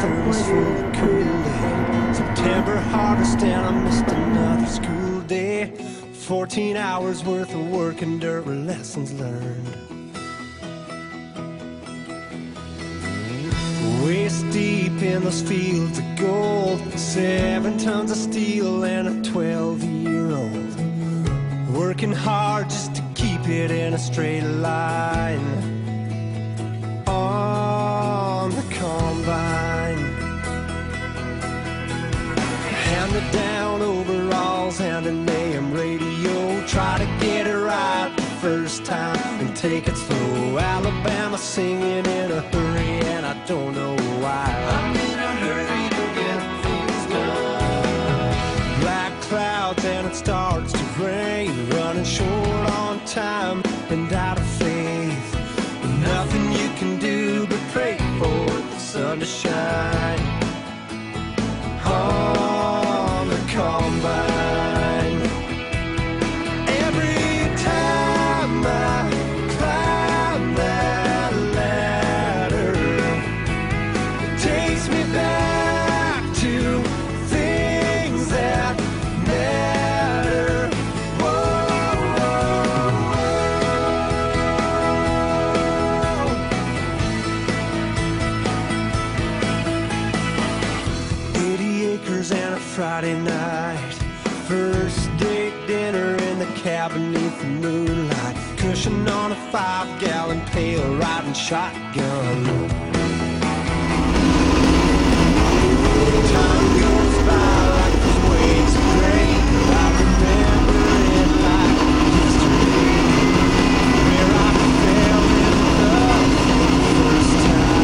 thermos full of Kool-Aid. September harvest and I missed another school day. 14 hours worth of work and dirt were lessons learned. Waist deep in those fields of gold, 7 tons of steel and a 12-year-old. Working hard just to keep it in a straight line on the combine. Handed down overalls and an AM radio. Try to get it right the first time and take it slow. Alabama singing in a hurry and I don't know why. I'm in a hurry to get things done. Black clouds and it starts to rain. Running short on time and out of faith. Nothing you can do but pray for the sun to shine on the combine. Every time I climb that ladder, it takes me back to things that matter. Friday night, first date dinner in the cabin beneath the moonlight, cushion on a 5-gallon pail, riding shotgun. Time goes by like those waves of grain. I remember it like yesterday, where I fell in love for the first time.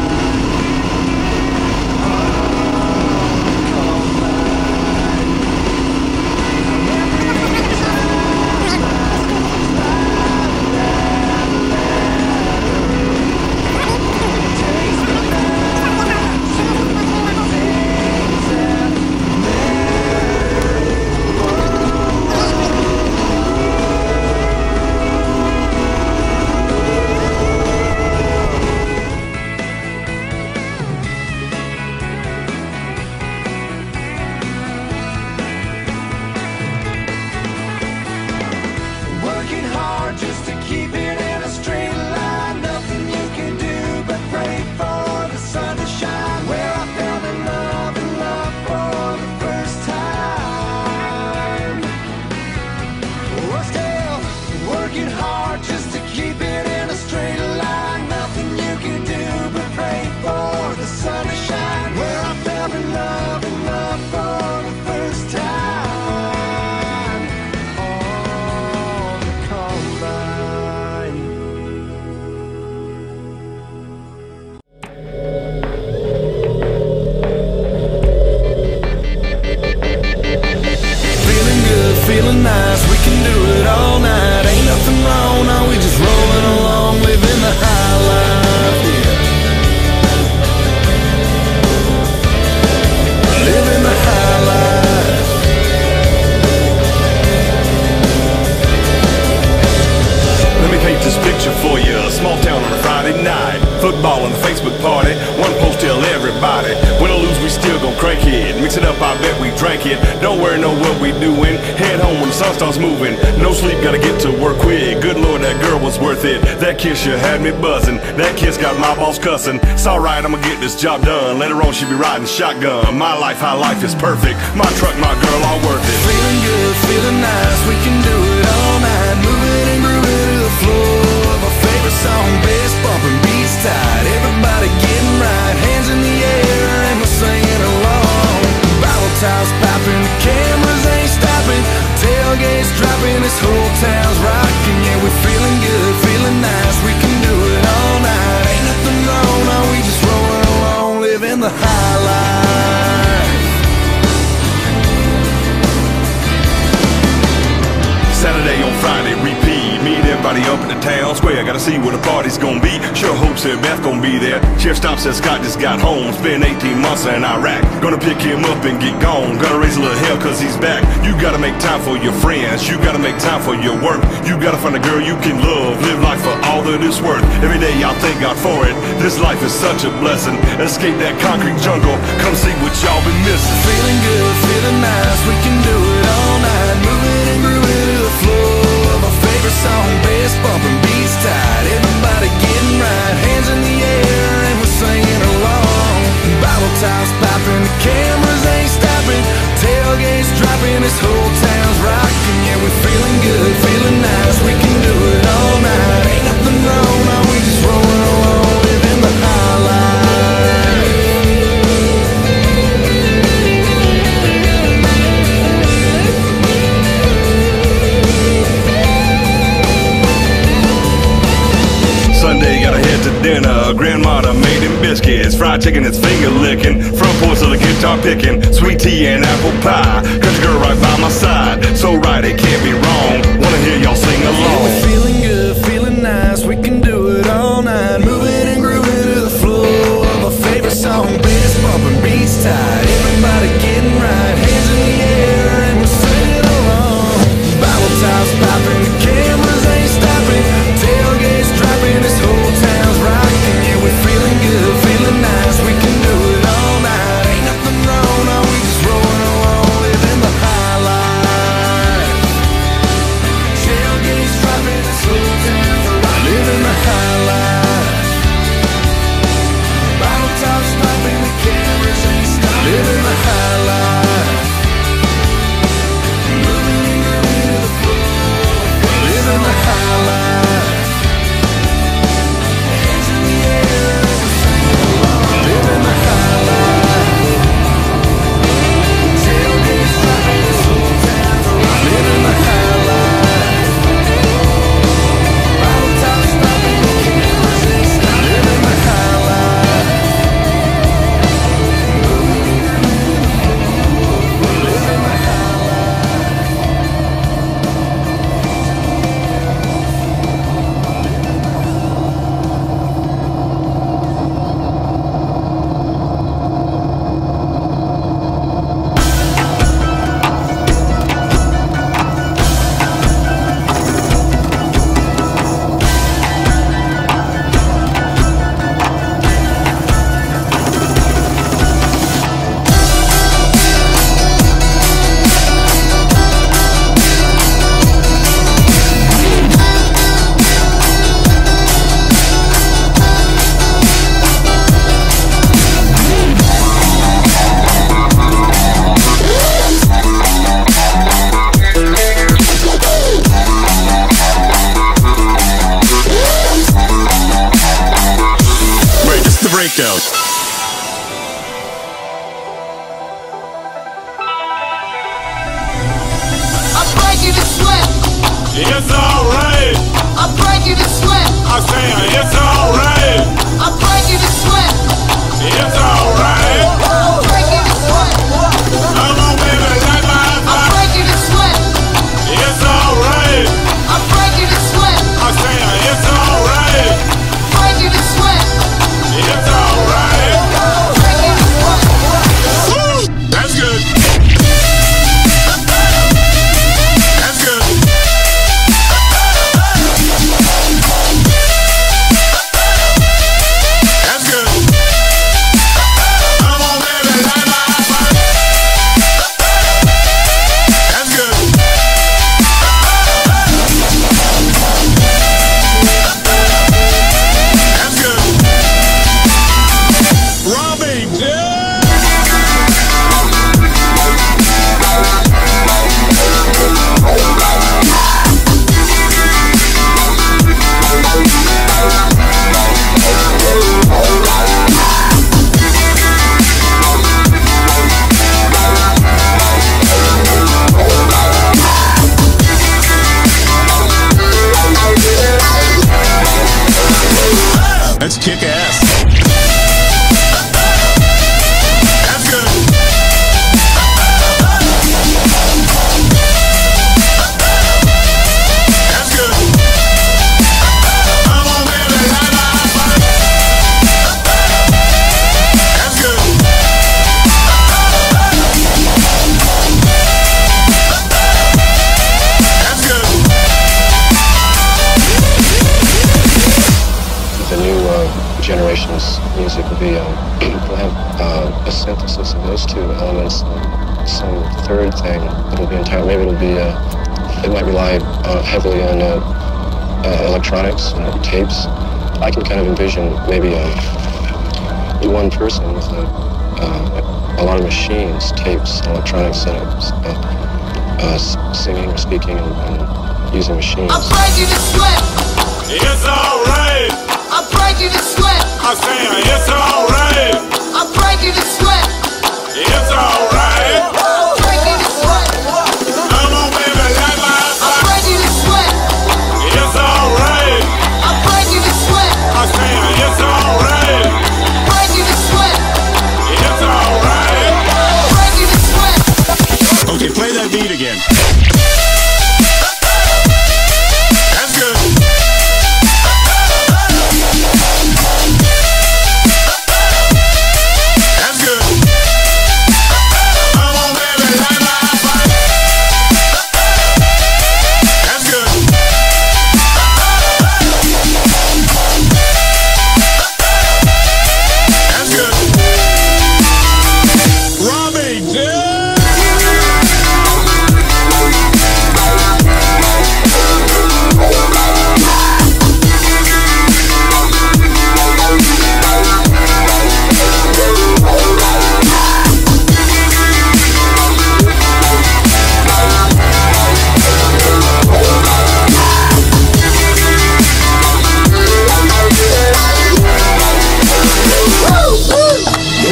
Football on the Facebook party, one post tell everybody. Win or lose, we still gon' crank it. Mix it up, I bet we drank it. Don't worry, know what we doing. Head home when the sun starts moving. No sleep, gotta get to work quick. Good Lord, that girl was worth it. That kiss sure had me buzzing. That kiss got my boss cussing. It's alright, I'ma get this job done. Later on, she be riding shotgun. My life, how life is perfect. My truck, my girl, all worth it. Feeling good, feeling nice. We can do it all night. Moving and grooving to the floor of our favorite song. Bass bumping, beats tight. Everybody getting right. Hands in the air and we're singing along. Bible tiles popping, the cameras ain't stopping. Tailgates dropping, this whole town's rocking. Yeah, we're feeling good, feeling nice. We can do it all night. Ain't nothing wrong, no, we just rolling along, living the high life. Saturday on Friday, repeat. Me and them Everybody up in the town square, gotta see where the party's gonna be. Sure hope said Beth gonna be there. Sheriff Stomp said Scott just got home, spent 18 months in Iraq. Gonna pick him up and get gone, gonna raise a little hell cause he's back. You gotta make time for your friends, you gotta make time for your work. You gotta find a girl you can love, live life for all that it's worth. Every day y'all thank God for it, this life is such a blessing. Escape that concrete jungle, come see what y'all been missing. Feeling good, feeling nice, we can do it all night. Moving and grooving to the flow of our favorite song. Bass bumping, beats tight, everybody getting right. Hands in the air and we're singing along. Bottle tops popping, the cameras ain't stopping. Tailgates dropping, this whole town's rocking. Yeah, we're feeling good, feeling nice, we can do it all night. Ain't nothing wrong, no, we just rolling along, living the high life. Sunday, gotta head to dinner. Grandma done made him biscuits, fried chicken, it's finger licking. Front porch of the guitar picking, sweet tea and apple pie. Country girl right by my side, so right it can't be wrong. Wanna hear y'all sing along. Yeah, we're feeling good, feeling nice, we can do it all night. Moving and grooving to the flow of our favorite song. Bass bumping, beats tight, everybody getting right. Hands in the air and we're singing along. Bible tops popping, the cameras ain't stopping. Tailgates dropping, this whole town's rocking. Yeah, we're feeling good, feeling nice, we can do it all night. Ain't nothing wrong, no, we just rolling along, living the high life. Tailgates dropping, this whole town's rocking. Living the high life. Bottle tops popping, the cameras ain't stopping. Living the high life. Moving and grooving to the flow. Living the high life. Hands in the air and we're singing along. Living the high life. Tailgates dropping, this whole town's rocking. Living the high life. Bottle tops popping, the cameras ain't stopping. Living the high life. Moving and grooving to the flow. Living the high life. Breakdown. I'm breaking the sweat. It's alright. I'm breaking the sweat. I say it's alright. I'm breaking the sweat. It's alright. I'm breaking the sweat. Come on, baby, light my I'm fire. breaking the sweat. It's alright. I'm breaking the sweat. I say it's alright. Breaking the sweat. It's alright. Breaking the sweat. Woo! That's good. That's good. That's good. Come on, baby, light my fire. That's good. That's good. Robbie, Let's kick ass. a synthesis of those two elements, and some third thing that'll be entire. Maybe it'll be it might rely heavily on electronics, tapes. I can kind of envision maybe one person with a lot of machines, tapes, electronic setups, singing or speaking and using machines. I'm breaking the sweat. It's alright. I'm breaking the sweat. I'm saying it's alright. I'm breaking the sweat. It's alright. I'm breaking the sweat. Come on, baby, light my I'm fire. breaking the sweat. It's alright. I'm breaking the sweat. I'm saying it's alright. Breaking the sweat. It's alright. Breaking the sweat. Okay, play that beat again. That's good. That's good. Come on, baby, light my fire. That's good. That's good. Robbie J.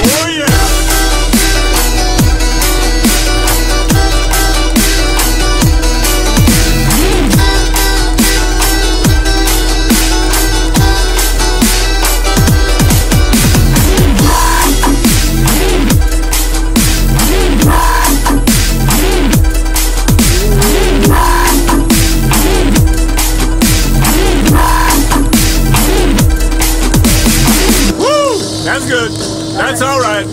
Oh yeah. Woo! That's good. That's all right.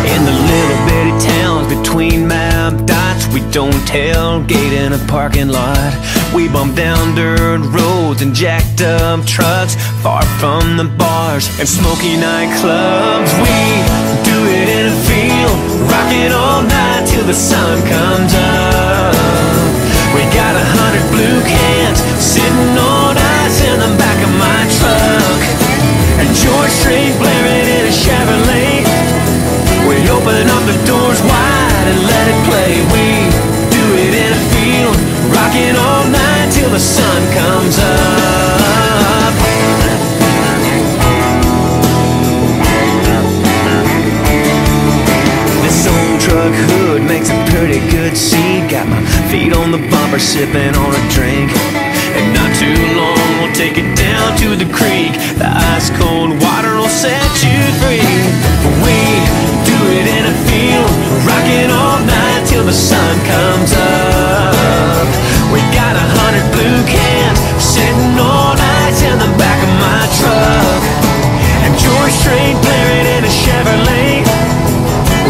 In the little bitty towns between map dots, we don't tailgate in a parking lot. We bump down dirt roads and jacked up trucks, far from the bars and smoky nightclubs. We do it in a field, rocking all night till the sun comes up. We got 100 blue cans sitting on ice in the back of my truck, and George Strait blaring in a Chevrolet. We open up the doors wide and let it play. We do it in a field, rocking all night till the sun comes up. This old truck hood makes a pretty good scene. Got my feet on the bumper, sipping on a drink. And not too long, we'll take it down to the creek. The ice cold water will set you free. We do it in a field, rocking all night till the sun comes up. We got 100 blue cans sitting on ice in the back of my truck, and George Strait blaring in a Chevrolet.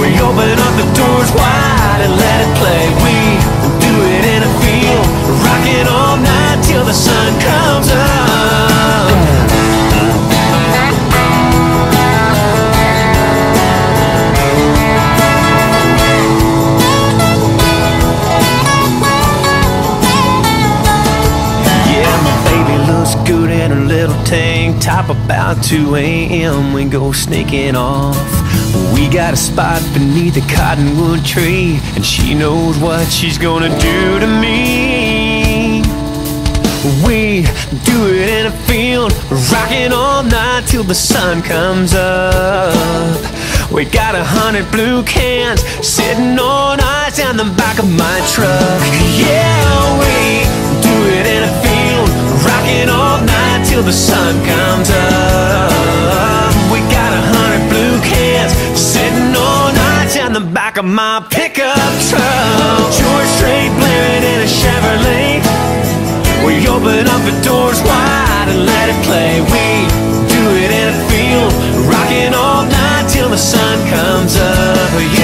We open up the doors wide and let it play. We do it in a field, rocking all night till the sun comes up. Yeah, my baby looks good in her little tank top. About 2 a.m. we go sneaking off. We got a spot beneath a cottonwood tree, and she knows what she's gonna do to me. We do it in a field, rocking all night till the sun comes up. We got 100 blue cans sitting on ice in the back of my truck. Yeah, we do it in a field, rocking all night till the sun comes up. We got 100 blue cans sitting on ice in the back back of my pickup truck. George Strait blaring in a Chevrolet. We open up the doors wide and let it play. We do it in a field, rocking all night till the sun comes up.